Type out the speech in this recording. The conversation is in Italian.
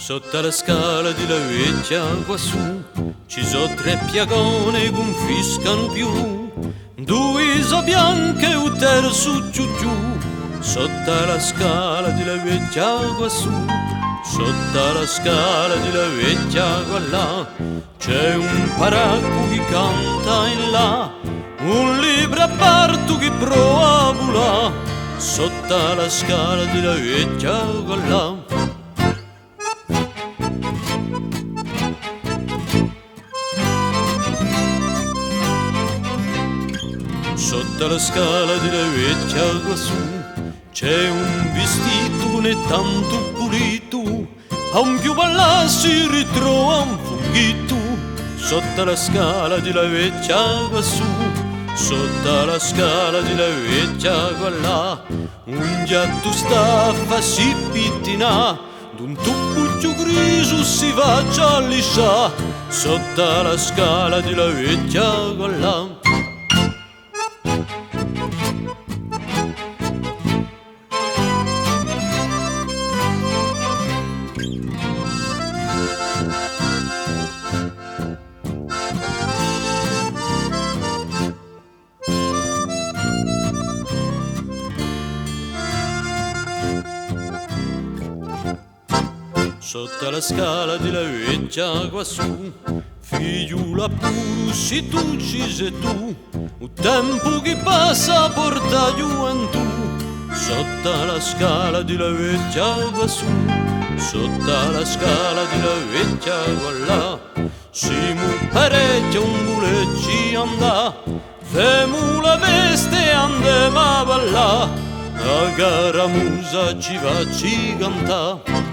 Sotto la scala di la vecchia quassù ci sono tre piagone che non fiscano più, due so bianche e un terzo giù giù. Sotto la scala di la vecchia quassù, sotto la scala di la vecchia là, c'è un paracco che canta in là, un libro aperto che prova a bulà. Sotto la scala di la vecchia là. Sotto la scala di la vecchia quassù c'è un vestito ne tanto pulito, a un più balla si ritrova un funghito. Sotto la scala di la vecchia quassù, sotto la scala di la vecchia là, un gatto staffa si pittina, d'un tuppuccio griso si va a liscià. Sotto la scala di la vecchia là. Sotto la scala di la vecchia quassù, figliula pure se tu ci sei tu, il tempo che passa porta gioventù. Sotto la scala di la vecchia quassù, sotto la scala di la vecchia là, siamo parecchio un bulecci andà, femu la veste e andiamo a ballà, a gara musa ci va ci cantà.